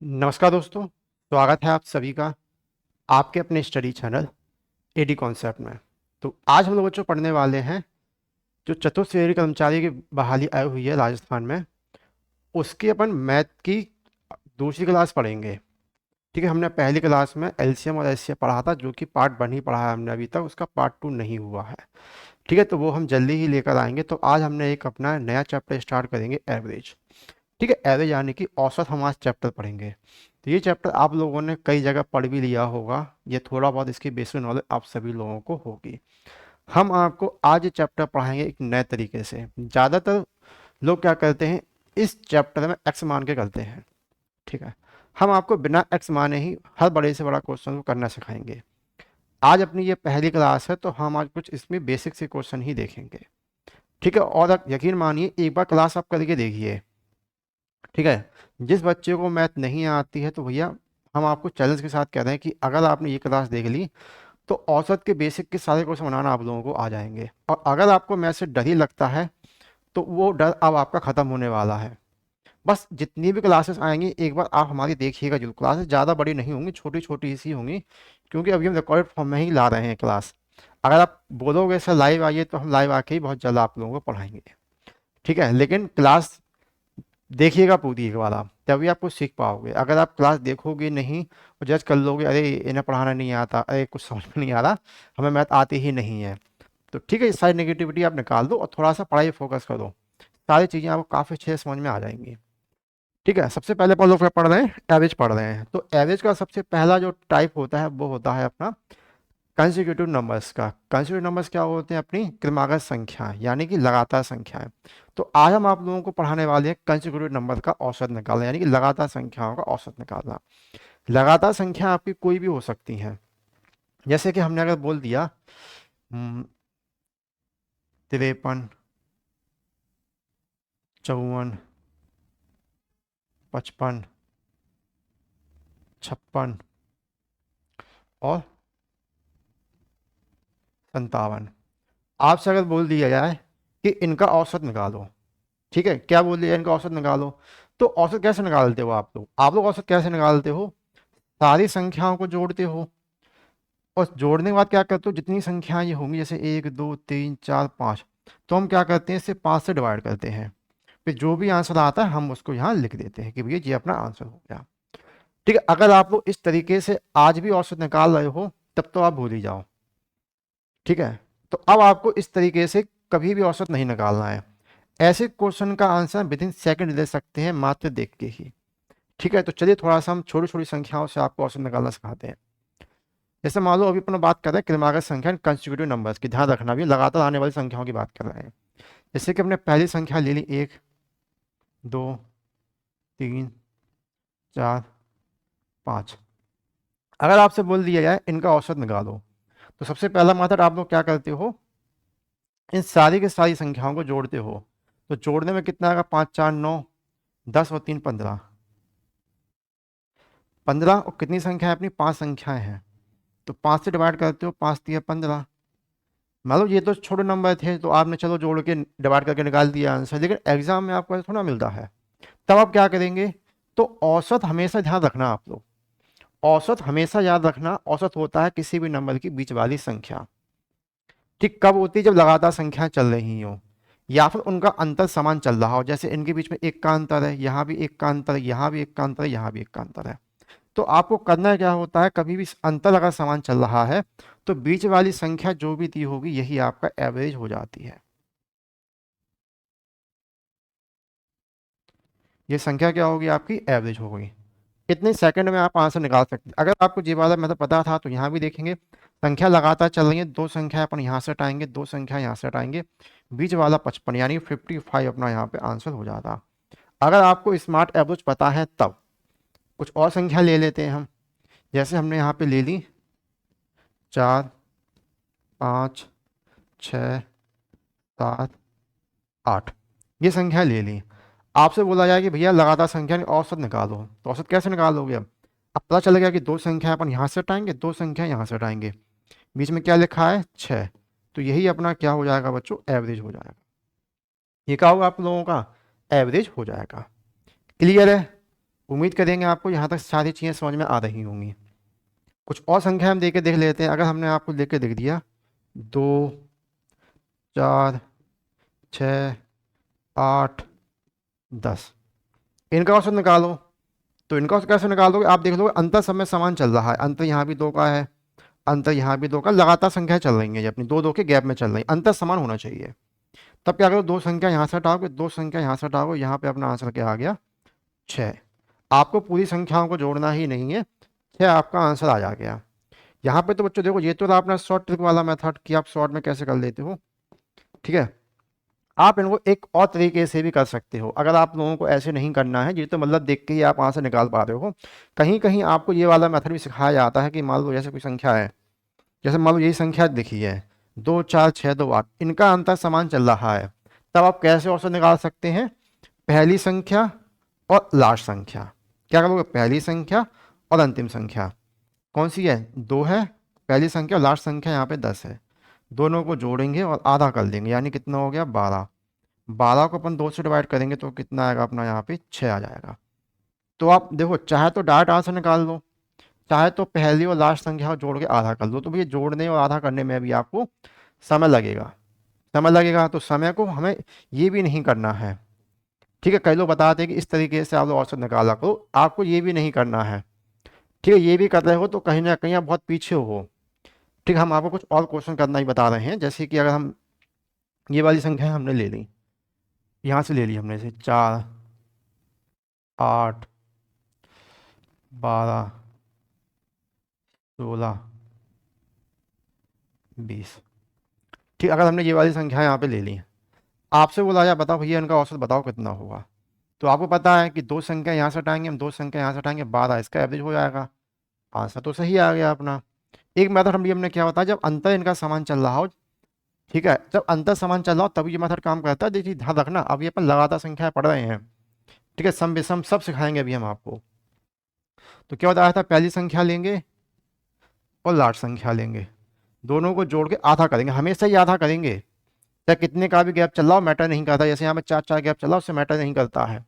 नमस्कार दोस्तों, स्वागत है आप सभी का आपके अपने स्टडी चैनल एडी कॉन्सेप्ट में। तो आज हम लोग बच्चों पढ़ने वाले हैं जो चतुर्थ श्रेणी कर्मचारी की बहाली आई हुई है राजस्थान में, उसकी अपन मैथ की दूसरी क्लास पढ़ेंगे। ठीक है, हमने पहली क्लास में एलसीएम और एचसीएफ पढ़ा था, जो कि पार्ट 1 ही पढ़ा है हमने अभी तक, उसका पार्ट 2 नहीं हुआ है। ठीक है, तो वो हम जल्दी ही लेकर आएंगे। तो आज हमने एक अपना नया चैप्टर स्टार्ट करेंगे, एवरेज। ठीक है, एवरेज यानी कि औसत हम आज चैप्टर पढ़ेंगे। तो ये चैप्टर आप लोगों ने कई जगह पढ़ भी लिया होगा, ये थोड़ा बहुत इसकी बेसिक नॉलेज आप सभी लोगों को होगी। हम आपको आज ये चैप्टर पढ़ाएंगे एक नए तरीके से। ज़्यादातर लोग क्या करते हैं, इस चैप्टर में एक्स मान के करते हैं। ठीक है, हम आपको बिना एक्स माने ही हर बड़े से बड़ा क्वेश्चन को करना सिखाएंगे। आज अपनी ये पहली क्लास है, तो हम आज कुछ इसमें बेसिक से क्वेश्चन ही देखेंगे। ठीक है, और आप यकीन मानिए, एक बार क्लास आप करके देखिए। ठीक है, जिस बच्चे को मैथ नहीं आती है, तो भैया हम आपको चैलेंज के साथ कह रहे हैं कि अगर आपने ये क्लास देख ली, तो औसत के बेसिक के सारे क्वेश्चन बनाना आप लोगों को आ जाएंगे। और अगर आपको मैथ से डर ही लगता है, तो वो डर अब आपका ख़त्म होने वाला है। बस जितनी भी क्लासेस आएंगी, एक बार आप हमारी देखिएगा जरूर। क्लासेस ज़्यादा बड़ी नहीं होंगी, छोटी छोटी सी होंगी, क्योंकि अभी हम रिकॉर्डेड फॉर्म में ही ला रहे हैं क्लास। अगर आप बोलोगे सर लाइव आइए, तो हम लाइव आके ही बहुत जल्द आप लोगों को पढ़ाएंगे। ठीक है, लेकिन क्लास देखिएगा पूरी एक बार आप, तभी आपको सीख पाओगे। अगर आप क्लास देखोगे नहीं और जज कर लोगे, अरे इन्हें पढ़ाना नहीं आता, अरे कुछ समझ में नहीं आ रहा, हमें मैथ आती ही नहीं है, तो ठीक है, इस सारी नेगेटिविटी आप निकाल दो और थोड़ा सा पढ़ाई फोकस करो। सारी चीज़ें आपको काफ़ी अच्छे से समझ में आ जाएंगी। ठीक है, सबसे पहले अपन लोग क्या पढ़ रहे हैं, एवरेज पढ़ रहे हैं। तो एवरेज का सबसे पहला जो टाइप होता है, वो होता है अपना कंसेक्यूटिव नंबर्स का। कंसेक्यूटिव नंबर्स क्या होते हैं, अपनी क्रमागत संख्या, यानी कि लगातार संख्याएं। तो आज हम आप लोगों को पढ़ाने वाले हैं कंसेक्यूटिव नंबर का औसत निकालना, यानी कि लगातार संख्याओं का औसत निकालना। लगातार संख्या आपकी कोई भी हो सकती है। जैसे कि हमने अगर बोल दिया 53, 54, 55, 56 और 57। आपसे अगर बोल दिया जाए कि इनका औसत निकालो, ठीक है, क्या बोल दिया, इनका औसत निकालो, तो औसत कैसे निकालते हो आप लोग औसत कैसे निकालते हो, सारी संख्याओं को जोड़ते हो, और जोड़ने के बाद क्या करते हो, जितनी संख्याएं ये होंगी, जैसे 1 2 3 4 5, तो हम क्या करते हैं, इसे 5 से डिवाइड करते हैं। फिर जो भी आंसर आता है हम उसको यहाँ लिख देते हैं कि भैया ये अपना आंसर हो गया। ठीक है, अगर आप लोग इस तरीके से आज भी औसत निकाल रहे हो, तब तो आप भूल ही जाओ। ठीक है, तो अब आपको इस तरीके से कभी भी औसत नहीं निकालना है। ऐसे क्वेश्चन का आंसर विद इन सेकेंड दे सकते हैं, मात्र देख के ही। ठीक है, तो चलिए थोड़ा सा हम छोटी छोटी संख्याओं से आपको औसत निकालना सिखाते हैं। जैसे मान लो अभी अपना बात कर रहे हैं क्रमागत संख्या कंस्टिट्यूटिव नंबर्स की, ध्यान रखना भी लगातार आने वाली संख्याओं की बात कर रहे हैं। जैसे कि हमने पहली संख्या ले ली 1 2 3 4 5। अगर आपसे बोल दिया जाए इनका औसत निकालो, तो सबसे पहला मेथड आप लोग क्या करते हो, इन सारी की सारी संख्याओं को जोड़ते हो। तो जोड़ने में कितना आएगा, 5 4 9, 10 और 3 15। 15, और कितनी संख्या है अपनी, 5 संख्याएं हैं, तो 5 से डिवाइड करते हो, 5 3 15। मान लो ये तो छोटे नंबर थे, तो आपने चलो जोड़ के डिवाइड करके निकाल दिया आंसर, लेकिन एग्जाम में आपको ऐसा थोड़ा मिलता है। तब आप क्या करेंगे, तो औसत हमेशा ध्यान रखना आप लोग, औसत हमेशा याद रखना, औसत होता है किसी भी नंबर की बीच वाली संख्या। ठीक कब होती है, जब लगातार संख्या चल रही हो, या फिर उनका अंतर समान चल रहा हो। जैसे इनके बीच में एक का अंतर है, यहाँ भी एक का अंतर है, यहाँ भी एक का अंतर है, यहाँ भी एक का अंतर है। तो आपको करना क्या होता है, कभी भी अंतर अगर समान चल रहा है, तो बीच वाली संख्या जो भी दी होगी, यही आपका एवरेज हो जाती है। ये संख्या क्या होगी, आपकी एवरेज हो गई। इतने सेकंड में आप आंसर निकाल सकते हैं। अगर आपको ये वाला मतलब पता था, तो यहाँ भी देखेंगे संख्या लगातार चल रही है, दो संख्या अपन यहाँ से हटाएंगे, दो संख्या यहाँ से हटाएंगे, बीच वाला 55 यानी 55 अपना यहाँ पे आंसर हो जाता। अगर आपको स्मार्ट एवरेज पता है, तब कुछ और संख्या ले लेते हैं हम। जैसे हमने यहाँ पे ले ली 4 5 6 7 8, ये संख्या ले ली। आपसे बोला जाए कि भैया लगातार संख्या की औसत निकालो, तो औसत कैसे निकालोगे। अब पता चल गया कि दो संख्या अपन यहाँ से हटाएंगे, दो संख्या यहाँ से हटाएंगे, बीच में क्या लिखा है 6, तो यही अपना क्या हो जाएगा बच्चों, एवरेज हो जाएगा। ये क्या होगा आप लोगों का, एवरेज हो जाएगा। क्लियर है। उम्मीद करेंगे आपको यहाँ तक सारी चीज़ें समझ में आ रही होंगी। कुछ और संख्या हम देख के देख लेते हैं। अगर हमने आपको देख के देख दिया 2, 4, 6, 8, 10, इनका औसत निकालो। तो इनका औसत कैसे निकालोगे? आप देख लो अंतर समय समान चल रहा है, अंतर यहाँ भी 2 का है, अंतर यहाँ भी 2 का, लगातार संख्या चल रही है, ये अपनी 2 2 के गैप में चल रही है, अंतर समान होना चाहिए। तब क्या करो, 2 संख्या यहाँ से हटाओगे, 2 संख्या यहाँ से हटाओगे, यहाँ पे अपना आंसर क्या आ गया? 6। आपको पूरी संख्याओं को जोड़ना ही नहीं है, 6 आपका आंसर आ जा गया। यहाँ पे तो बच्चों देखो, ये तो रहा अपना शॉर्ट ट्रिक वाला मेथड कि आप शॉर्ट में कैसे कर लेते हो, ठीक है। आप इनको एक और तरीके से भी कर सकते हो। अगर आप लोगों को ऐसे नहीं करना है, ये तो मतलब देख के ही आप आंसर निकाल पा रहे हो, कहीं कहीं आपको ये वाला मेथड भी सिखाया जाता है कि मान लो जैसे कोई संख्या है, जैसे मान लो यही संख्या लिखी है 2, 4, 6, 2, 8, इनका अंतर समान चल रहा है, तब आप कैसे औसत निकाल सकते हैं? पहली संख्या और लास्ट संख्या। क्या करोगे? पहली संख्या और अंतिम संख्या कौन सी है? 2 है पहली संख्या, और लास्ट संख्या यहाँ पे 10 है। दोनों को जोड़ेंगे और आधा कर देंगे, यानी कितना हो गया? 12। 12 को अपन 2 से डिवाइड करेंगे तो कितना आएगा अपना? यहाँ पे 6 आ जाएगा। तो आप देखो, चाहे तो डायरेक्ट आंसर निकाल लो, चाहे तो पहली और लास्ट संख्या को जोड़ के आधा कर लो। तो भैया जोड़ने और आधा करने में भी आपको समय लगेगा, समय लगेगा। तो समय को हमें ये भी नहीं करना है, ठीक है। कई लोग बताते हैं कि इस तरीके से आप लोग औसत निकाला करो, आपको ये भी नहीं करना है, ठीक है। ये भी कर रहे हो तो कहीं ना कहीं आप बहुत पीछे हो, ठीक है। हम आपको कुछ और क्वेश्चन करना ही बता रहे हैं। जैसे कि अगर हम ये वाली संख्या हमने ले ली, यहाँ से ले ली हमने से 4, 8, 12, 16, 20, ठीक। अगर हमने ये वाली संख्या यहाँ पे ले ली, आपसे बोला जाए बताओ भैया इनका औसत बताओ कितना होगा, तो आपको पता है कि 2 संख्या यहाँ से हटाएंगे हम, 2 संख्या यहाँ से हटाएंगे, 12, इसका एवरेज हो जाएगा। आंसर तो सही आ गया अपना। एक मेथड हमने क्या बताया, जब अंतर इनका समान चल रहा हो, ठीक है, जब अंतर समान चल रहा हो तभी ये मेथड काम करता है। देखिए ध्यान रखना, अब ये अपन लगातार संख्या पढ़ रहे हैं, ठीक है, सम विषम सब सिखाएंगे अभी हम आपको। तो क्या बताया था? पहली संख्या लेंगे और लास्ट संख्या लेंगे, दोनों को जोड़ के आधा करेंगे, हमेशा ही आधा करेंगे, चाहे कितने का भी गैप चल रहा हो मैटर नहीं करता। जैसे यहाँ पे 4 4 गैप चल रहा हो, उससे मैटर नहीं करता है।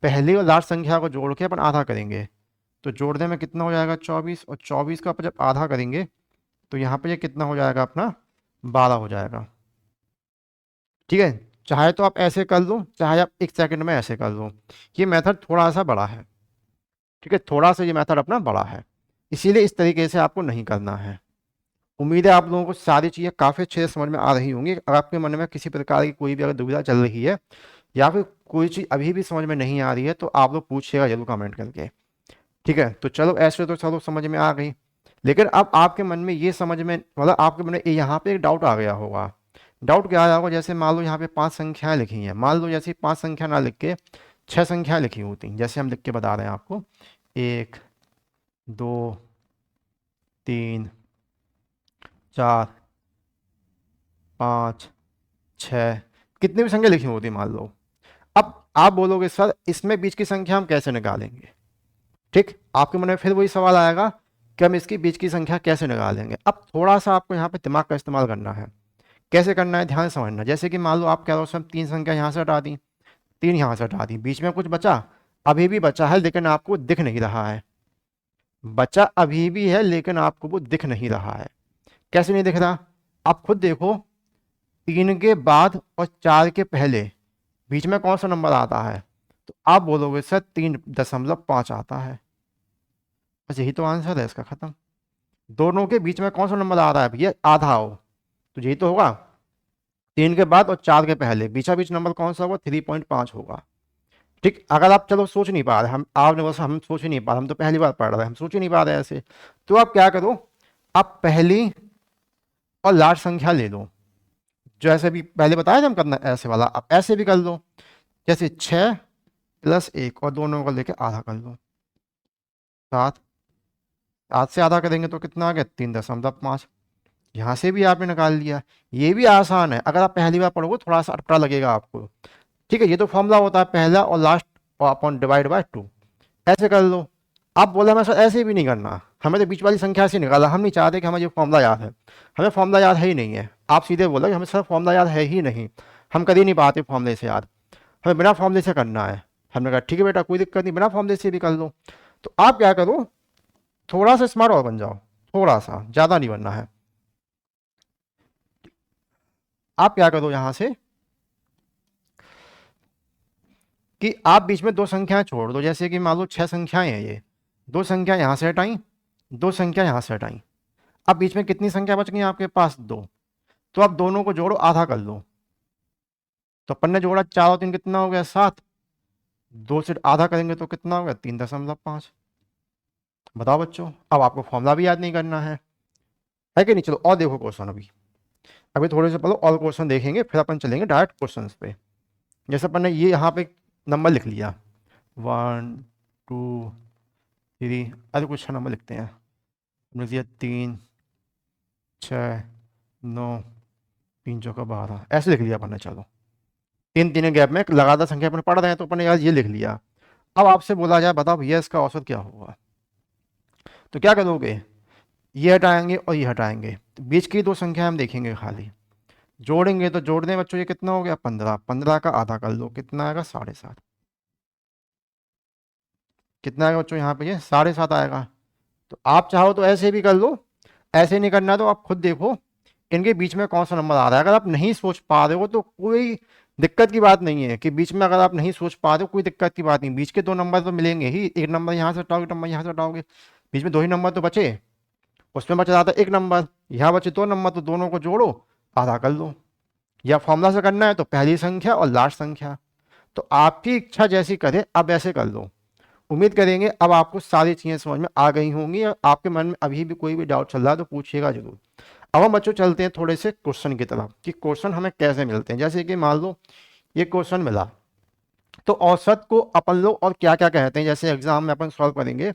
पहली और लास्ट संख्या को जोड़ के अपन आधा करेंगे, तो जोड़ने में कितना हो जाएगा? 24, और 24 का अपन जब आधा करेंगे तो यहाँ पे ये कितना हो जाएगा अपना? 12 हो जाएगा, ठीक है। चाहे तो आप ऐसे कर लो, चाहे आप 1 सेकंड में ऐसे कर लो, ये मेथड थोड़ा सा बड़ा है, ठीक है, थोड़ा सा ये मेथड अपना बड़ा है, इसीलिए इस तरीके से आपको नहीं करना है। उम्मीद है आप लोगों को सारी चीज़ें काफ़ी अच्छे से समझ में आ रही होंगी। अगर आपके मन में किसी प्रकार की कोई भी अगर दुविधा चल रही है, या फिर कोई चीज़ अभी भी समझ में नहीं आ रही है, तो आप लोग पूछिएगा जरूर कमेंट करके, ठीक है। तो चलो ऐसे तो चलो समझ में आ गई, लेकिन अब आपके मन में ये समझ में, मतलब आपके मन में यहाँ पे एक डाउट आ गया होगा। डाउट क्या आया होगा? जैसे मान लो यहाँ पे 5 संख्याएं लिखी हैं, मान लो जैसे 5 संख्या ना लिख के 6 संख्याएं लिखी होती, जैसे हम लिख के बता रहे हैं आपको, 1, 2, 3, 4, 5, 6, कितनी भी संख्या लिखी होती मान लो। अब आप बोलोगे सर इसमें बीच की संख्या हम कैसे निकालेंगे, ठीक। आपके मन में फिर वही सवाल आएगा कि हम इसकी बीच की संख्या कैसे निकालेंगे। अब थोड़ा सा आपको यहाँ पे दिमाग का इस्तेमाल करना है। कैसे करना है ध्यान से समझना। जैसे कि मान लो आप कह रहे हो सर 3 संख्या यहाँ से हटा दी, 3 यहाँ से हटा दी, बीच में कुछ बचा, अभी भी बचा है लेकिन आपको दिख नहीं रहा है, बचा अभी भी है लेकिन आपको वो दिख नहीं रहा है। कैसे नहीं दिख रहा? आप खुद देखो, 3 के बाद और 4 के पहले बीच में कौन सा नंबर आता है? तो आप बोलोगे सर 3.5 आता है, बस यही तो आंसर है इसका, खत्म। दोनों के बीच में कौन सा नंबर आ रहा है भैया? आधा हो, तो यही तो होगा। 3 के बाद और 4 के पहले बीचा बीच नंबर कौन सा होगा? 3.5 होगा, ठीक। अगर आप चलो सोच नहीं पा रहे, हम आपने बस हम सोच ही नहीं पा रहे, हम तो पहली बार पढ़ रहे हैं, हम सोच ही नहीं पा रहे ऐसे, तो आप क्या करो, आप पहली और लास्ट संख्या ले लो, जो ऐसे भी पहले बताया था हम करना ऐसे वाला, आप ऐसे भी कर लो। जैसे 6 + 1 और दोनों को लेके आधा कर लो, 7, 7 से आधा करेंगे तो कितना आ गया? 3.5। यहाँ से भी आपने निकाल लिया। ये भी आसान है, अगर आप पहली बार पढ़ोगे थोड़ा सा अटपटा लगेगा आपको, ठीक है। ये तो फॉर्मूला होता है पहला और लास्ट और अपॉन डिवाइड बाय 2, ऐसे कर लो। आप बोले हमें सर ऐसे भी नहीं करना, हमें तो बीच वाली संख्या से निकाला, हम नहीं चाहते कि हमें ये फॉर्मूला याद है, हमें फॉर्मूला याद है ही नहीं है। आप सीधे बोलो कि हमें सर फॉर्मूला याद है ही नहीं, हम कर ही नहीं पाते फॉर्मूले से याद, हमें बिना फॉर्मूले से करना है। हमने कहा ठीक है बेटा कोई दिक्कत नहीं, बिना फॉर्मूले से भी कर लो। तो आप क्या करो, थोड़ा सा स्मार्ट और बन जाओ, थोड़ा सा, ज़्यादा नहीं बनना है। आप क्या करो यहाँ से कि आप बीच में दो संख्याएं छोड़ दो, जैसे कि मान लो 6 संख्याएं हैं ये, दो संख्या यहाँ से हटाई, दो संख्या यहाँ से हटाई। अब बीच में कितनी संख्या बच गई आपके पास? 2। तो आप दोनों को जोड़ो, आधा कर लो। तो अपन ने जोड़ा 4 और 3 कितना हो गया? 7। 2 से आधा करेंगे तो कितना हो गया? 3.5। बताओ बच्चों, अब आपको फॉर्मूला भी याद नहीं करना है कि नहीं? चलो और देखो क्वेश्चन, अभी थोड़े से पहले और क्वेश्चन देखेंगे, फिर अपन चलेंगे डायरेक्ट क्वेश्चन पे। जैसे अपन ने ये यहाँ पे नंबर लिख लिया 1 2 3, अरे कुछ नंबर लिखते हैं, हमने दिया 3 6 9, 3 चौका 12, ऐसे लिख लिया अपन ने। चलो 3 गैप में लगातार संख्या अपन पढ़ रहे हैं तो अपन ने यार ये लिख लिया। अब आपसे बोला जाए बताओ भैया इसका औसत क्या होगा, तो क्या करोगे? ये हटाएंगे और ये हटाएंगे, तो बीच की दो संख्या हम देखेंगे खाली, जोड़ेंगे तो जोड़ने बच्चों ये कितना हो गया? 15। 15 का आधा कर लो, कितना आएगा? 7.5। कितना आएगा बच्चों यहाँ पे? ये 7.5 आएगा। तो आप चाहो तो ऐसे भी कर लो, ऐसे नहीं करना तो आप खुद देखो इनके बीच में कौन सा नंबर आ रहा है। अगर आप नहीं सोच पा रहे हो तो कोई दिक्कत की बात नहीं है, कि बीच में अगर आप नहीं सोच पा रहे हो कोई दिक्कत की बात नहीं, बीच के दो नंबर तो मिलेंगे ही, एक नंबर यहाँ से हटाओगे, एक नंबर यहाँ से हटाओगे, बीच में 2 ही नंबर तो बचे, उसमें बच रहा था 1 नंबर, यहाँ बचे 2 नंबर, तो दोनों को जोड़ो, आधा कर लो। या फॉर्मूला से करना है तो पहली संख्या और लास्ट संख्या, तो आपकी इच्छा जैसी करे आप ऐसे कर लो। उम्मीद करेंगे अब आपको सारी चीज़ें समझ में आ गई होंगी, और आपके मन में अभी भी कोई भी डाउट चल रहा है तो पूछिएगा जरूर। अब हम बच्चों चलते हैं थोड़े से क्वेश्चन की तरफ, कि क्वेश्चन हमें कैसे मिलते हैं। जैसे कि मान लो ये क्वेश्चन मिला, तो औसत को अपन लोग और क्या क्या कहते हैं, जैसे एग्जाम में अपन सॉल्व करेंगे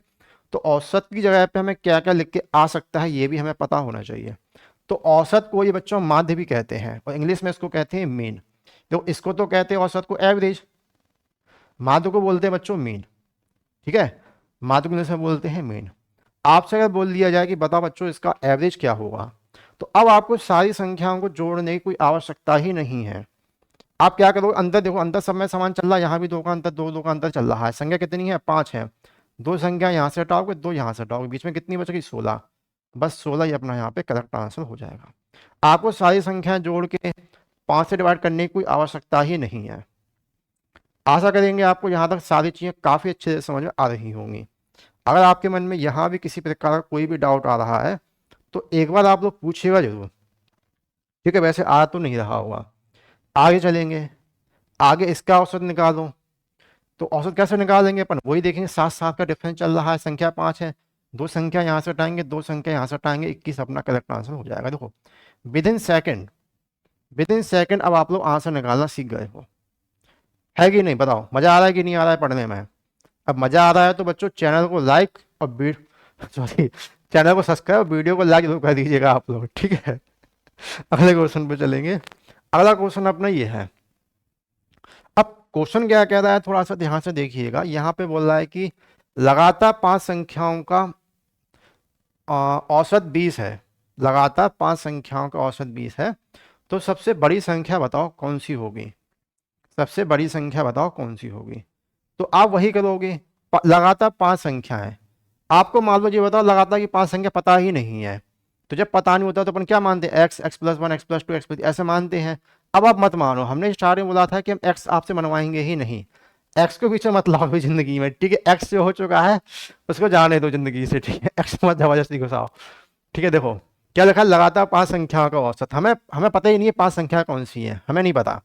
तो औसत की जगह पे हमें क्या क्या लिख के आ सकता है ये भी हमें पता होना चाहिए। तो औसत को ये बच्चों माध्य भी कहते हैं, और इंग्लिश में इसको कहते हैं मीन। तो इसको तो कहते हैं औसत को एवरेज, माध्य को बोलते हैं बच्चों मीन, ठीक है, माध्य को इंग्लिश में बोलते हैं मीन। आपसे अगर बोल दिया जाए कि बताओ बच्चों इसका एवरेज क्या होगा, तो अब आपको सारी संख्याओं को जोड़ने की कोई आवश्यकता ही नहीं है। आप क्या करोगे, अंदर देखो, अंदर सब में समान चल रहा है, यहाँ भी 2 का अंतर, 2 का अंतर चल रहा है, संख्या कितनी है? 5 है। 2 संख्या यहाँ से हटाओगे, 2 यहाँ से हटाओगे, बीच में कितनी बच गई? 16। बस 16 ही अपना यहाँ पे करेक्ट आंसर हो जाएगा। आपको सारी संख्याएं जोड़ के 5 से डिवाइड करने की कोई आवश्यकता ही नहीं है। आशा करेंगे आपको यहाँ तक सारी चीज़ें काफ़ी अच्छे से समझ में आ रही होंगी। अगर आपके मन में यहाँ भी किसी प्रकार का कोई भी डाउट आ रहा है तो एक बार आप लोग पूछिएगा जरूर, ठीक है? वैसे आ तो नहीं रहा होगा। आगे चलेंगे, आगे इसका औसत निकालो, तो औसत कैसे निकालेंगे अपन? वही देखेंगे, 7 का डिफरेंस चल रहा है, संख्या 5 है, 2 संख्या यहाँ से हटाएंगे, 2 संख्या यहाँ से हटाएंगे, 21 अपना करेक्ट आंसर हो जाएगा। देखो with in second, with in second अब आप लोग आंसर निकालना सीख गए हो, है कि नहीं? बताओ मजा आ रहा है कि नहीं आ रहा है पढ़ने में? अब मजा आ रहा है तो बच्चों चैनल को लाइक और सॉरी, चैनल को सब्सक्राइब और वीडियो को लाइक जरूर कर दीजिएगा आप लोग, ठीक है? अगले क्वेश्चन पे चलेंगे। अगला क्वेश्चन अपना ये है। अब क्वेश्चन क्या कह रहा है, थोड़ा सा ध्यान से देखिएगा। यहाँ पे बोल रहा है कि लगातार 5 संख्याओं का औसत 20 है, लगातार 5 संख्याओं का औसत 20 है, तो सबसे बड़ी संख्या बताओ कौन सी होगी? सबसे बड़ी संख्या बताओ कौन सी होगी? तो आप वही करोगे, लगातार 5 संख्या है, आपको मान लो ये बताओ लगातार की 5 संख्या पता ही नहीं है, तो जब पता नहीं होता तो अपन क्या मानते हैं? एक्स, x+1, x+2, x+3 ऐसे मानते हैं। अब आप मत मानो, हमने स्टार्टिंग में बोला था कि हम एक्स आपसे मनवाएंगे ही नहीं, एक्स को पीछे मत लाओ जिंदगी में, ठीक है? एक्स जो हो चुका है उसको जाने दो जिंदगी से, ठीक है? एक्स मत जबरदस्ती घुसाओ, ठीक है? देखो क्या लिखा है, लगातार 5 संख्याओं का औसत। हमें हमें पता ही नहीं है 5 संख्या कौन सी है, हमें नहीं पता।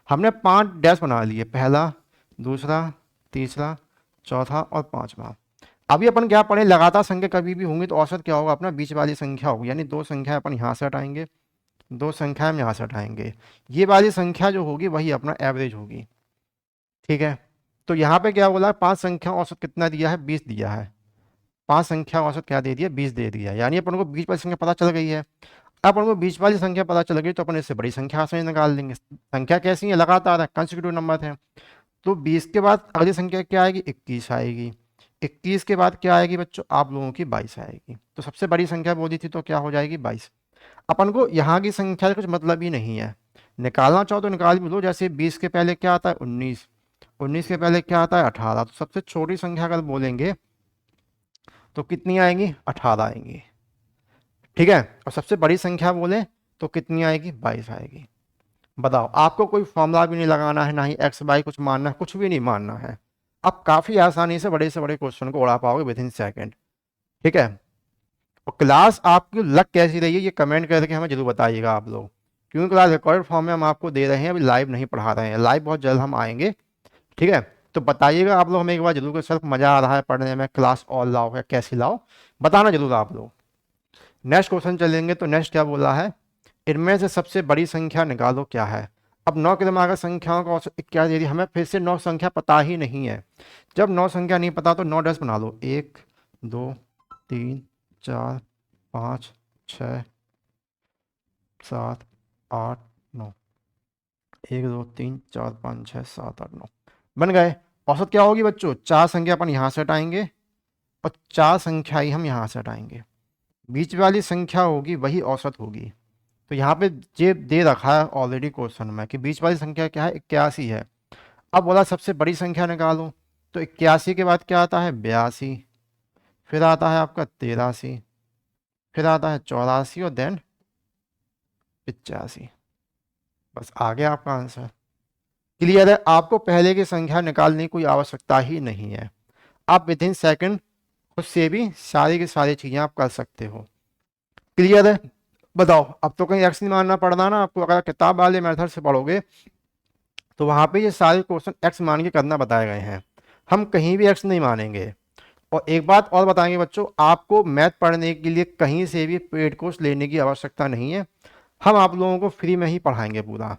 हमने 5 डैश बना लिए, पहला, दूसरा, तीसरा, चौथा और 5वां। अभी अपन क्या पढ़े, लगातार संख्या कभी भी होंगी तो औसत क्या होगा अपना? बीच वाली संख्या होगी, यानी 2 संख्या अपन यहाँ से हटाएंगे, 2 संख्या हम यहाँ से हटाएंगे, ये वाली संख्या जो होगी वही अपना एवरेज होगी, ठीक है? तो यहाँ पे क्या बोला, 5 संख्या औसत कितना दिया है? 20 दिया है। 5 संख्या औसत क्या दे दिया? 20 दे दिया, यानी अपन को बीच वाली संख्या पता चल गई है। अब अपन को बीच वाली संख्या पता चल गई तो अपन इससे बड़ी संख्या आसानी निकाल लेंगे। संख्या कैसी है? लगातार है, कंसेक्यूटिव नंबर है। तो 20 के बाद अगली संख्या क्या आएगी? 21 आएगी। 21 के बाद क्या आएगी बच्चों आप लोगों की? 22 आएगी। तो सबसे बड़ी संख्या बोली थी तो क्या हो जाएगी? 22। अपन को यहाँ की संख्या से कुछ मतलब ही नहीं है, निकालना चाहो तो निकाल भी लो। जैसे 20 के पहले क्या आता है? 19, 19 के पहले क्या आता है 18, तो सबसे छोटी संख्या अगर बोलेंगे तो कितनी आएंगी 18 आएंगी, ठीक है। और सबसे बड़ी संख्या बोले तो कितनी आएगी 22 आएगी। बताओ, आपको कोई फॉर्मूला भी नहीं लगाना है, ना ही एक्स बाई कुछ मानना है, कुछ भी नहीं मानना है। आप काफी आसानी से बड़े क्वेश्चन को उड़ा पाओगे विद इन सेकेंड, ठीक है। और क्लास आपकी लग कैसी रही है ये कमेंट करके हमें जरूर बताइएगा आप लोग, क्योंकि क्लास रिकॉर्डेड फॉर्म में हम आपको दे रहे हैं, अभी लाइव नहीं पढ़ा रहे हैं, लाइव बहुत जल्द हम आएंगे, ठीक है। तो बताइएगा आप लोग हमें एक बार जरूर कि सर मजा आ रहा है पढ़ने में, क्लास और लाओ या कैसी लाओ, बताना जरूर आप लोग। नेक्स्ट क्वेश्चन चलेंगे, तो नेक्स्ट क्या बोला है, इनमें से सबसे बड़ी संख्या निकालो क्या है। अब 9 के दिमाग संख्याओं का औसत क्या दे दी हमें, फिर से 9 संख्या पता ही नहीं है। जब 9 संख्या नहीं पता तो 9 10 बना लो, 1 2 3 4 5 6 7 8 9, 1 2 3 4 5 6 7 8 9 बन गए। औसत क्या होगी बच्चों, 4 संख्या अपन यहाँ से हटाएंगे और 4 संख्या ही हम यहाँ से हटाएंगे, बीच वाली संख्या होगी वही औसत होगी। तो यहाँ पे ये दे रखा है ऑलरेडी क्वेश्चन में कि बीच वाली संख्या क्या है 81 है। अब बोला सबसे बड़ी संख्या निकालो, तो 81 के बाद क्या आता है 82, फिर आता है आपका 83, फिर आता है 84 और देन 85। बस आ गया आपका आंसर। क्लियर है, आपको पहले की संख्या निकालने की कोई आवश्यकता ही नहीं है, आप विद इन सेकेंड खुद से भी सारी की सारी चीजें आप कर सकते हो। क्लियर है, बताओ, अब तो कहीं एक्स नहीं मानना पड़ना ना आपको, अगर किताब वाले मेथड से पढ़ोगे तो वहां पे ये सारे क्वेश्चन एक्स मान के करना बताए गए हैं, हम कहीं भी एक्स नहीं मानेंगे। और एक बात और बताएंगे बच्चों, आपको मैथ पढ़ने के लिए कहीं से भी पेड कोर्स लेने की आवश्यकता नहीं है, हम आप लोगों को फ्री में ही पढ़ाएंगे पूरा।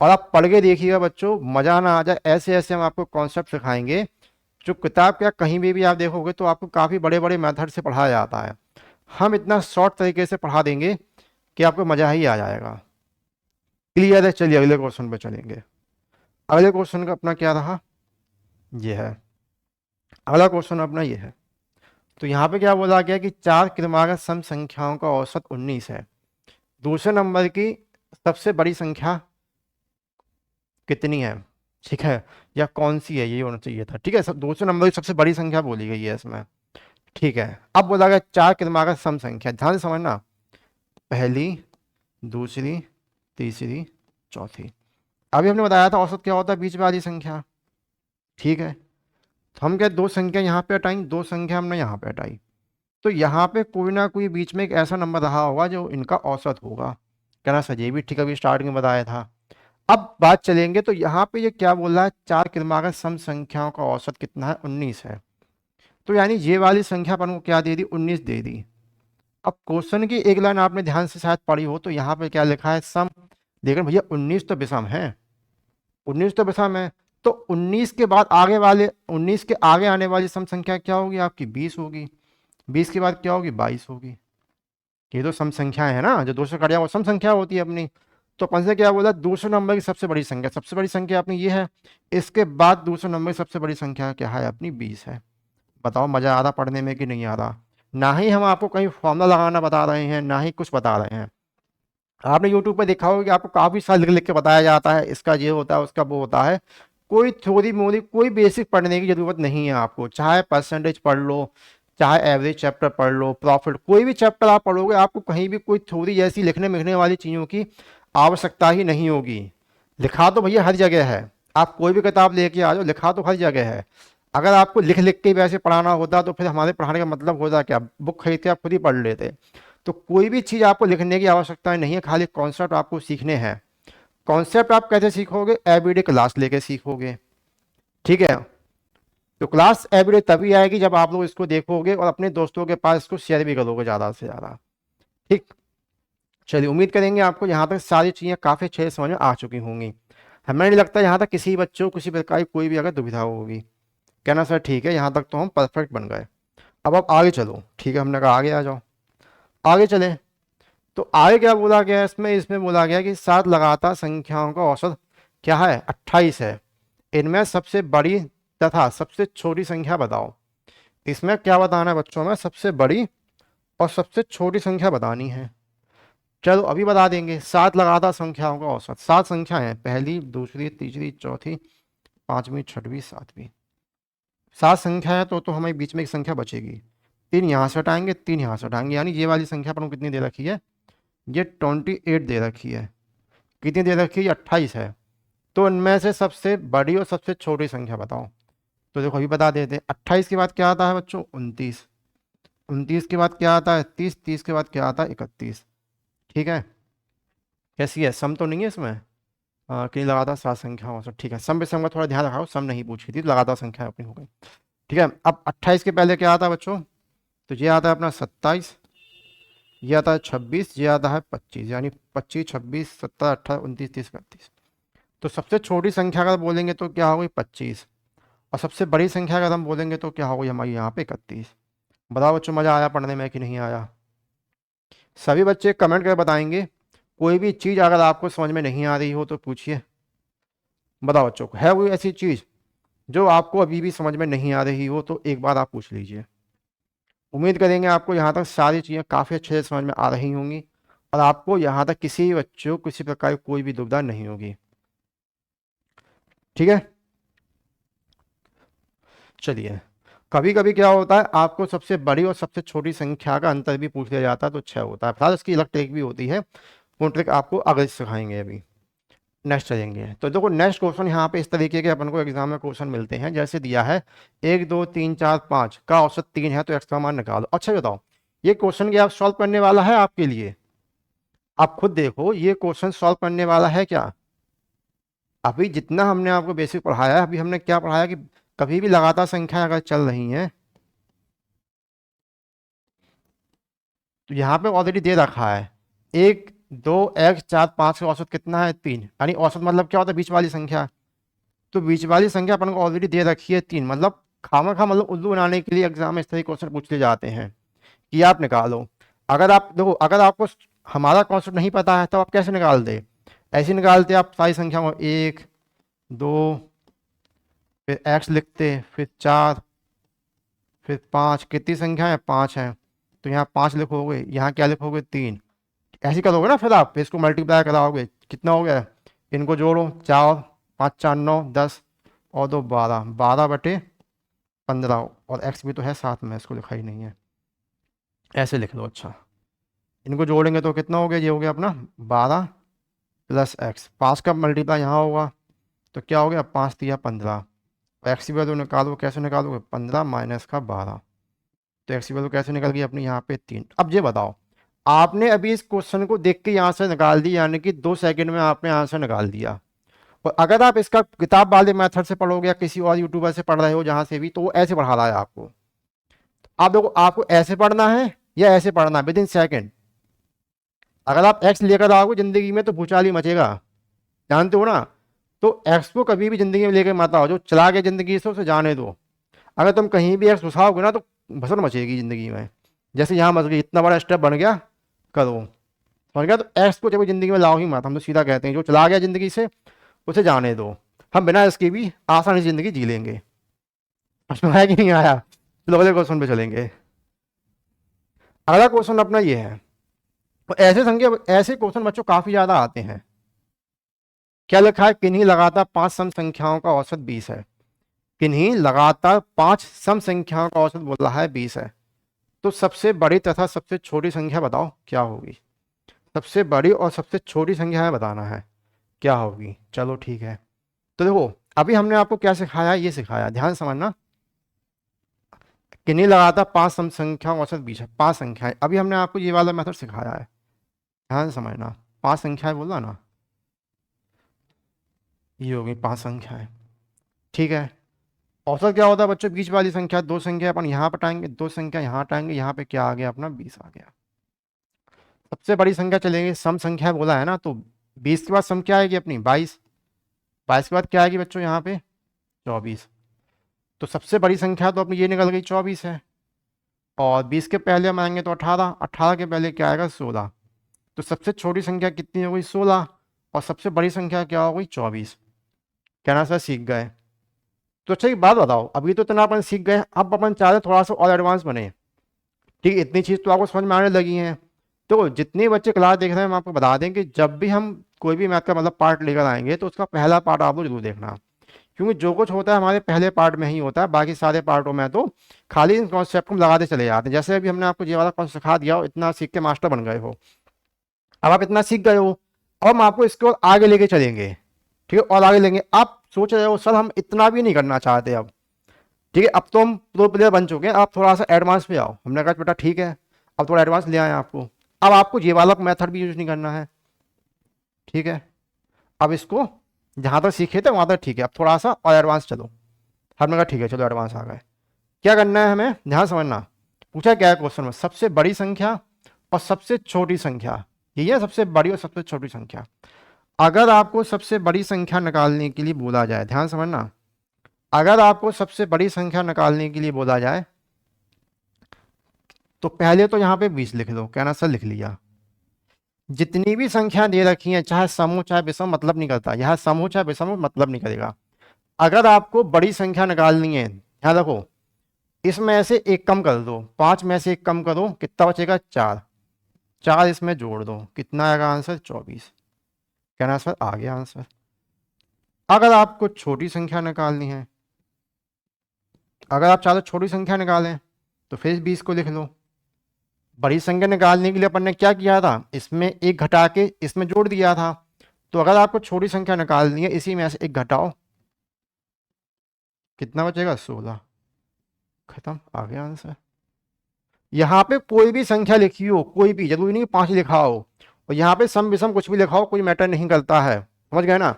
और आप पढ़ के देखिएगा बच्चों, मजा ना आ जाए, ऐसे ऐसे हम आपको कॉन्सेप्ट सिखाएंगे जो किताब क्या कहीं भी आप देखोगे तो आपको काफ़ी बड़े बड़े मेथड से पढ़ाया जाता है, हम इतना शॉर्ट तरीके से पढ़ा देंगे कि आपको मजा ही आ जाएगा। क्लियर है, चलिए अगले क्वेश्चन पे चलेंगे। अगले क्वेश्चन का अपना क्या रहा, ये है अगला क्वेश्चन अपना, ये है। तो यहाँ पे क्या बोला गया कि 4 क्रमागत सम संख्याओं का औसत 19 है, दूसरे नंबर की सबसे बड़ी संख्या कितनी है, ठीक है, या कौन सी है, ये होना चाहिए था, ठीक है। सब दूसरे नंबर की सबसे बड़ी संख्या बोली गई है इसमें, ठीक है। अब बोला गया 4 क्रमागत सम संख्या, ध्यान से समझना, पहली दूसरी तीसरी चौथी। अभी हमने बताया था औसत क्या होता है बीच वाली संख्या, ठीक है। तो हम क्या दो संख्या यहाँ पे हटाई, दो संख्या हमने यहाँ पे हटाई, तो यहाँ पे कोई ना कोई बीच में एक ऐसा नंबर रहा होगा जो इनका औसत होगा, कहना सर ये भी ठीक, अभी स्टार्टिंग में बताया था। अब बात चलेंगे, तो यहाँ पे ये क्या बोल रहा है, 4 क्रमागत सम संख्याओं का औसत कितना है 19 है, तो यानी ये वाली संख्या अपन को क्या दे दी 19 दे दी। अब क्वेश्चन की एक लाइन आपने ध्यान से शायद पढ़ी हो, तो यहाँ पे क्या लिखा है सम, लेकिन भैया 19 तो विषम है, 19 तो विषम है, तो 19 के बाद आगे वाले 19 के आगे आने वाली सम संख्या क्या होगी आपकी 20 होगी, 20 के बाद क्या होगी 22 होगी। ये तो सम संख्या है ना, जो दो से कट जाए वो सम संख्या होती है अपनी। तो अपन से क्या बोला, दूसरे नंबर की सबसे बड़ी संख्या, सबसे बड़ी संख्या अपनी ये है, इसके बाद दूसरे नंबर की सबसे बड़ी संख्या क्या है अपनी 20 है। बताओ मजा आ रहा पढ़ने में कि नहीं आ रहा, ना ही हम आपको कहीं फॉर्मूला लगाना बता रहे हैं, ना ही कुछ बता रहे हैं। आपने यूट्यूब पे देखा होगा कि आपको काफी साल लिख लिख के बताया जाता है, इसका ये होता है उसका वो होता है, कोई थ्योरी मोरी कोई बेसिक पढ़ने की जरूरत नहीं है आपको, चाहे परसेंटेज पढ़ लो, चाहे एवरेज चैप्टर पढ़ लो, प्रॉफिट कोई भी चैप्टर आप पढ़ोगे, आपको कहीं भी कोई थ्योरी जैसी लिखने मिखने वाली चीज़ों की आवश्यकता ही नहीं होगी। लिखा तो भैया हर जगह है, आप कोई भी किताब लेके आ जाओ, लिखा तो हर जगह है। अगर आपको लिख लिख के वैसे पढ़ाना होता तो फिर हमारे पढ़ाने का मतलब होता क्या, बुक खरीद के आप खुद ही पढ़ लेते। तो कोई भी चीज़ आपको लिखने की आवश्यकता नहीं है, खाली कॉन्सेप्ट आपको सीखने हैं। कॉन्सेप्ट आप कैसे सीखोगे, एवरीडे क्लास लेके सीखोगे, ठीक है। तो क्लास एवरीडे तभी आएगी जब आप लोग इसको देखोगे और अपने दोस्तों के पास इसको शेयर भी करोगे ज़्यादा से ज़्यादा, ठीक। चलिए, उम्मीद करेंगे आपको यहाँ तक सारी चीज़ें काफ़ी अच्छे से समझ में आ चुकी होंगी। हमें नहीं लगता यहाँ तक किसी बच्चों को किसी प्रकार की कोई भी अगर दुविधा होगी। कहना सर ठीक है, यहाँ तक तो हम परफेक्ट बन गए, अब आप आगे चलो, ठीक है। हमने कहा आगे आ जाओ, आगे चले। तो आगे क्या बोला गया इसमें, इसमें बोला गया कि 7 लगातार संख्याओं का औसत क्या है 28 है, इनमें सबसे बड़ी तथा सबसे छोटी संख्या बताओ। इसमें क्या बताना है बच्चों में, सबसे बड़ी और सबसे छोटी संख्या बतानी है। चलो अभी बता देंगे, 7 लगातार संख्याओं का औसत, 7 संख्या है, पहली दूसरी तीसरी चौथी 5वीं 6वीं 7वीं 7 संख्या है तो हमें बीच में एक संख्या बचेगी। 3 यहाँ से हटाएंगे, 3 यहाँ से हटाएंगे, यानी ये वाली संख्या अपन को कितनी दे रखी है, ये 28 दे रखी है। कितनी दे रखी है, 28 है। तो इनमें से सबसे बड़ी और सबसे छोटी संख्या बताओ। तो देखो अभी बता देते हैं। 28 के बाद क्या आता है बच्चों, 29। 29 के बाद क्या आता है, 30। 30 के बाद क्या आता है, 31। ठीक है, कैसी है, सम तो नहीं है इसमें, कहीं लगातार 7 संख्या हो ठीक है। सम पे सम का थोड़ा ध्यान रखा, सम नहीं पूछी थी, तो लगातार संख्या अपनी हो गई। ठीक है, अब 28 के पहले क्या आता है बच्चों, तो ये आता है अपना 27, ये आता है 26, ये आता है 25, यानी 25 26 17 18 29 30 31। तो सबसे छोटी संख्या अगर बोलेंगे तो क्या होगी, 25, और सबसे बड़ी संख्या अगर हम बोलेंगे तो क्या होगी हमारी यहाँ पे 31। बताओ बच्चों, मज़ा आया पढ़ने में कि नहीं आया। सभी बच्चे कमेंट करके बताएंगे। कोई भी चीज़ अगर आपको समझ में नहीं आ रही हो तो पूछिए। बताओ बच्चों, है कोई ऐसी चीज़ जो आपको अभी भी समझ में नहीं आ रही हो, तो एक बार आप पूछ लीजिए। उम्मीद करेंगे आपको यहाँ तक सारी चीज़ें काफ़ी अच्छे से समझ में आ रही होंगी, और आपको यहाँ तक किसी बच्चों किसी प्रकार की कोई भी दुविधा नहीं होगी। ठीक है, चलिए। कभी कभी क्या होता है, आपको सबसे बड़ी और सबसे छोटी संख्या का अंतर भी पूछ लिया जाता है, तो 6 होता है। फिलहाल इसकी अलग ट्रिक भी होती है, वो ट्रिक आपको आगे सिखाएंगे। अभी नेक्स्ट चलेंगे। तो देखो नेक्स्ट क्वेश्चन यहाँ पे इस तरीके के अपन को एग्जाम में क्वेश्चन मिलते हैं, जैसे दिया है 1 2 3 4 5 का औसत 3 है, तो एक्स का मान निकालो। अच्छा बताओ, ये क्वेश्चन क्या आप सॉल्व करने वाला है आपके लिए, आप खुद देखो ये क्वेश्चन सॉल्व करने वाला है क्या। अभी जितना हमने आपको बेसिक पढ़ाया है, अभी हमने क्या पढ़ाया कि कभी भी लगातार संख्या अगर चल रही है, तो यहाँ पे ऑलरेडी दे रखा है 1 2 x 4 5 का औसत कितना है, 3। यानी औसत मतलब क्या होता है, बीच वाली संख्या। तो बीच वाली संख्या अपन को ऑलरेडी दे रखी है 3, मतलब खामा खा मतलब उल्लू बनाने के लिए एग्जाम में इस तरह के क्वेश्चन पूछ लिए जाते हैं कि आप निकालो। अगर आप देखो, अगर आपको हमारा कॉन्सेप्ट नहीं पता है तो आप कैसे निकाल दे, ऐसे निकालते आप सारी संख्या को 1 2, फिर x लिखते, फिर 4, फिर 5। कितनी संख्या है, 5 है, तो यहाँ 5 लिखोगे, यहाँ क्या लिखोगे, 3। ऐसे करोगे ना, फिर आप फिर इसको मल्टीप्लाई कराओगे, कितना हो गया, इनको जोड़ो, 4 5 4 9 10 और 2 12, 12/15, और x भी तो है साथ में, इसको लिखा ही नहीं है, ऐसे लिख लो। अच्छा, इनको जोड़ेंगे तो कितना हो गया, ये हो गया अपना 12 + x। 5 का मल्टीप्लाई यहाँ होगा, तो क्या हो गया, 5 3 15। एक्स की वैल्यू निकालो, कैसे निकालोगे, 15 - का 12। तो एक्स की वैल्यू कैसे निकल गई अपनी यहाँ पे 3। अब ये बताओ, आपने अभी इस क्वेश्चन को देख के यहाँ से निकाल दिया, यानी कि 2 सेकंड में आपने आंसर निकाल दिया। और अगर आप इसका किताब वाले मेथड से पढ़ोगे या किसी और यूट्यूबर से पढ़ रहे हो जहाँ से भी, तो वो ऐसे पढ़ा रहा है आपको। आप देखो, आपको ऐसे पढ़ना है या ऐसे पढ़ना है, विद इन सेकेंड। अगर आप एक्स लेकर आओगे जिंदगी में तो भूचाल ही मचेगा, जानते हो ना। तो एक्स को कभी भी जिंदगी में लेकर मत आओ, जो चला गया जिंदगी से उसे जाने दो। अगर तुम कहीं भी एक्स घुसाओगे ना तो भसड़ मचेगी जिंदगी में, जैसे यहाँ मच गई, इतना बड़ा स्टेप बन गया, करो, समझ गया। तो एक्स को जब जिंदगी में लाओ ही मत, हम तो सीधा कहते हैं जो चला गया जिंदगी से उसे जाने दो, हम बिना इसके भी आसानी से जिंदगी जी लेंगे। समझ में आया कि नहीं आया, चलो अगले क्वेश्चन पे चलेंगे। अगला क्वेश्चन अपना ये है, तो ऐसे संख्या ऐसे क्वेश्चन बच्चों काफी ज्यादा आते हैं। क्या लिखा है, किन्हीं लगातार 5 सम संख्याओं का औसत 20 है। किन्हीं लगातार 5 सम संख्याओं का औसत बोला है 20 है, तो सबसे बड़ी तथा सबसे छोटी संख्या बताओ क्या होगी। सबसे बड़ी और सबसे छोटी संख्या है बताना है, क्या होगी। चलो ठीक है, तो देखो अभी हमने आपको क्या सिखाया, ये सिखाया, ध्यान समझना। किन्हीं लगातार 5 सम संख्याओं का औसत 20 है, 5 संख्याएं। अभी हमने आपको ये वाला मेथड सिखाया है, ध्यान समझना। 5 संख्याएं बोला ना, ये होगी 5 संख्याएं। ठीक है, औसत क्या होता है बच्चों, बीच वाली संख्या। 2 संख्या अपन यहाँ हटाएंगे, 2 संख्या यहाँ हटाएंगे, यहाँ पे क्या आ गया अपना 20 आ गया। सबसे बड़ी संख्या चलेंगे, सम संख्या बोला है ना, तो 20 के बाद सम क्या आएगी अपनी 22। 22 के बाद क्या आएगी बच्चों यहाँ पे 24। तो सबसे बड़ी संख्या तो अपनी ये निकल गई 24 है, और 20 के पहले हम आएंगे तो 18, 18 के पहले क्या आएगा 16। तो सबसे छोटी संख्या कितनी हो गई 16, और सबसे बड़ी संख्या क्या हो गई 24। कहना सर सीख गए। तो अच्छा एक बात बताओ, अभी तो इतना अपन सीख गए, अब अपन चाह रहे थोड़ा सा और एडवांस बने। ठीक, इतनी चीज़ तो आपको समझ में आने लगी हैं। तो जितने बच्चे क्लास देख रहे हैं हम आपको बता दें कि जब भी हम कोई भी मैथ का मतलब पार्ट लेकर आएंगे तो उसका पहला पार्ट आप लोग जरूर देखना, क्योंकि जो कुछ होता है हमारे पहले पार्ट में ही होता है, बाकी सारे पार्टों में तो खाली इन कॉन्सेप्ट को हम लगाते चले जाते हैं। जैसे अभी हमने आपको ये वाला कॉन्सेप्ट सिखा दिया, इतना सीख के मास्टर बन गए हो, अब आप इतना सीख गए हो, अब हम आपको इसको और आगे लेके चलेंगे, ठीक है, और आगे लेंगे। आप सोच रहे हो सर हम इतना भी नहीं करना चाहते अब, ठीक है, अब तो हम प्रो प्लेयर बन चुके हैं, आप थोड़ा सा एडवांस पे आओ। हमने कहा बेटा ठीक है, अब थोड़ा एडवांस ले आए आपको, अब आपको ये वाला मेथड भी यूज नहीं करना है, ठीक है। अब इसको जहाँ तक सीखे थे वहाँ तक ठीक है, अब थोड़ा सा और एडवांस चलो। हमने कहा ठीक है चलो एडवांस आ गए। क्या करना है हमें, ध्यान समझना। पूछा क्या है क्वेश्चन में, सबसे बड़ी संख्या और सबसे छोटी संख्या, यही है सबसे बड़ी और सबसे छोटी संख्या। अगर आपको सबसे बड़ी संख्या निकालने के लिए बोला जाए, ध्यान समझना, अगर आपको सबसे बड़ी संख्या निकालने के लिए बोला जाए तो पहले तो यहाँ पे 20 लिख लो, कहना सर लिख लिया। जितनी भी संख्या दे रखी है, चाहे समूह चाहे विषम, मतलब नहीं करता, यह समूह चाहे विषम मतलब नहीं करेगा। अगर आपको बड़ी संख्या निकालनी है, ध्यान रखो, इसमें से एक कम कर दो, 5 में से एक कम करो, कितना बचेगा 4, 4 इसमें जोड़ दो, कितना आएगा आंसर 24। कहना सर आ गया आंसर। अगर आपको छोटी संख्या निकालनी है, अगर आप चाहते छोटी संख्या निकालें तो फिर 20 को लिख लो। बड़ी संख्या निकालने के लिए अपन ने क्या किया था, इसमें एक घटा के इसमें जोड़ दिया था। तो अगर आपको छोटी संख्या निकालनी है, इसी में से एक घटाओ, कितना बचेगा 16, खत्म, आ गया आंसर। यहाँ पे कोई भी संख्या लिखी हो, कोई भी, जरूरी नहीं 5 लिखा हो, और यहाँ पे सम विषम कुछ भी लिखा हो, कोई मैटर नहीं करता है, समझ गए ना।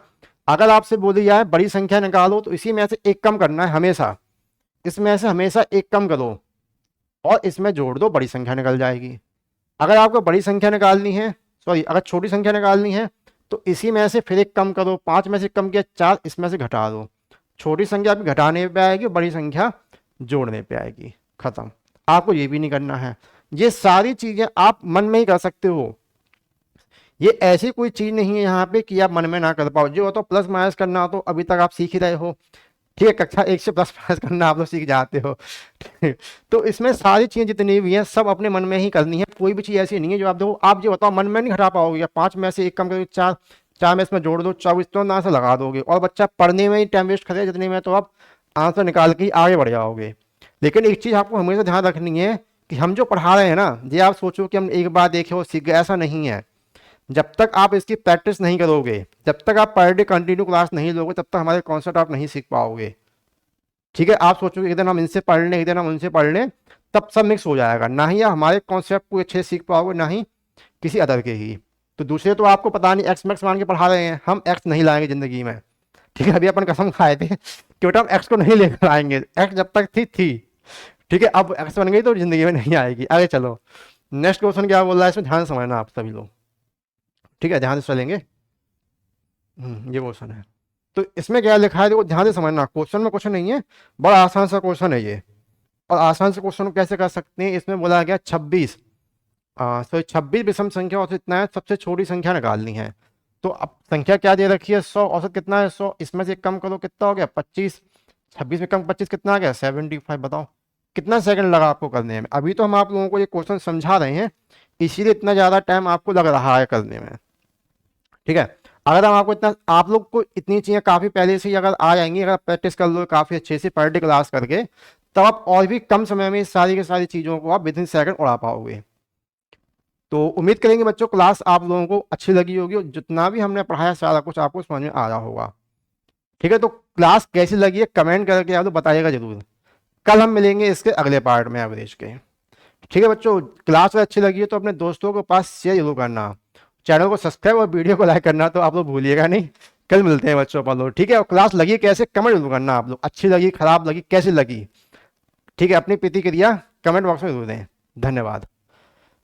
अगर आपसे बोल दिया है बड़ी संख्या निकालो तो इसी में से एक कम करना है हमेशा, इसमें से हमेशा एक कम करो और इसमें जोड़ दो, बड़ी संख्या निकल जाएगी। अगर आपको बड़ी संख्या निकालनी है, सॉरी अगर छोटी संख्या निकालनी है तो इसी में से फिर एक कम करो, 5 में से कम किया 4, इसमें से घटा दो, छोटी संख्या आपकी घटाने पे आएगी, बड़ी संख्या जोड़ने पे आएगी, खत्म। आपको ये भी नहीं करना है, ये सारी चीजें आप मन में ही कर सकते हो। ये ऐसी कोई चीज नहीं है यहाँ पे कि आप मन में ना कर पाओ, जो हो तो प्लस माइनस करना हो तो अभी तक आप सीख ही रहे हो, ठीक है, कक्षा 1 से प्लस माइनस करना आप लोग सीख जाते हो। तो इसमें सारी चीजें जितनी भी हैं सब अपने मन में ही करनी है, कोई भी चीज ऐसी नहीं है जो आप देखो, आप जो बताओ मन में नहीं घटा पाओगे, 5 में से एक कम करोगे 4, 4 में इसमें जोड़ दो 24, तो ना से लगा दोगे और बच्चा पढ़ने में ही टाइम वेस्ट करे जितने में, तो आप आंसर निकाल के आगे बढ़ जाओगे। लेकिन एक चीज आपको हमेशा ध्यान रखनी है कि हम जो पढ़ा रहे हैं ना, ये आप सोचो कि हम एक बार देखे और सीख गए, ऐसा नहीं है। जब तक आप इसकी प्रैक्टिस नहीं करोगे, जब तक आप पर डे कंटिन्यू क्लास नहीं लोगे, तब तक हमारे कॉन्सेप्ट आप नहीं सीख पाओगे, ठीक है। आप सोचोगे एक दिन हम इनसे पढ़ लें, एक दिन हम उनसे पढ़ लें, तब सब मिक्स हो जाएगा, ना ही आप हमारे कॉन्सेप्ट को अच्छे से सीख पाओगे, ना ही किसी अदर के ही। तो दूसरे तो आपको पता नहीं एक्स मैक्स मान के पढ़ा रहे हैं, हम एक्स नहीं लाएंगे जिंदगी में, ठीक है। अभी अपन कसम खाए थे कि बेटा हम एक्स को नहीं लेकर आएंगे, एक्स जब तक थी, ठीक है, अब एक्स बन गई तो जिंदगी में नहीं आएगी। आगे चलो, नेक्स्ट क्वेश्चन क्या बोल रहा है, इसमें ध्यान से समझना आप सभी लोग, ठीक है, ध्यान से चलेंगे। ये क्वेश्चन है, तो इसमें क्या लिखा है देखो, ध्यान से समझना, क्वेश्चन में क्वेश्चन नहीं है, बड़ा आसान सा क्वेश्चन है ये। और आसान से क्वेश्चन को कैसे कर सकते हैं, इसमें बोला गया 26, सॉरी 26 विषम संख्या औसत इतना है, सबसे छोटी संख्या निकालनी है। तो अब संख्या क्या दे रखी है 100, औसत कितना है 100, इसमें से कम करो, कितना हो गया 25, 26 में कम 25 कितना आ गया 75। बताओ कितना सेकंड लगा आपको करने में। अभी तो हम आप लोगों को ये क्वेश्चन समझा रहे हैं, इसीलिए इतना ज़्यादा टाइम आपको लग रहा है करने में, ठीक है। अगर हम आपको इतना, आप लोग को इतनी चीज़ें काफ़ी पहले से ही अगर आ जाएंगी, अगर प्रैक्टिस कर लो काफ़ी अच्छे से पर डे क्लास करके, तब आप और भी कम समय में सारी की सारी चीज़ों को आप विद इन सेकंड उड़ा पाओगे। तो उम्मीद करेंगे बच्चों क्लास आप लोगों को अच्छी लगी होगी और जितना भी हमने पढ़ाया सारा कुछ आपको समझ में आ रहा होगा, ठीक है। तो क्लास कैसी लगी है कमेंट करके आप लोग बताइएगा जरूर। कल हम मिलेंगे इसके अगले पार्ट में एवरेज के, ठीक है बच्चों। क्लास अगर अच्छी लगी है तो अपने दोस्तों के पास शेयर जरूर करना, चैनल को सब्सक्राइब और वीडियो को लाइक करना तो आप लोग भूलिएगा नहीं। कल मिलते हैं बच्चों अपन लोग, ठीक है। और क्लास लगी कैसे कमेंट जरूर करना आप लोग, अच्छी लगी खराब लगी कैसी लगी, ठीक है। अपनी प्रतिक्रिया कमेंट बॉक्स में जरूर दें। धन्यवाद।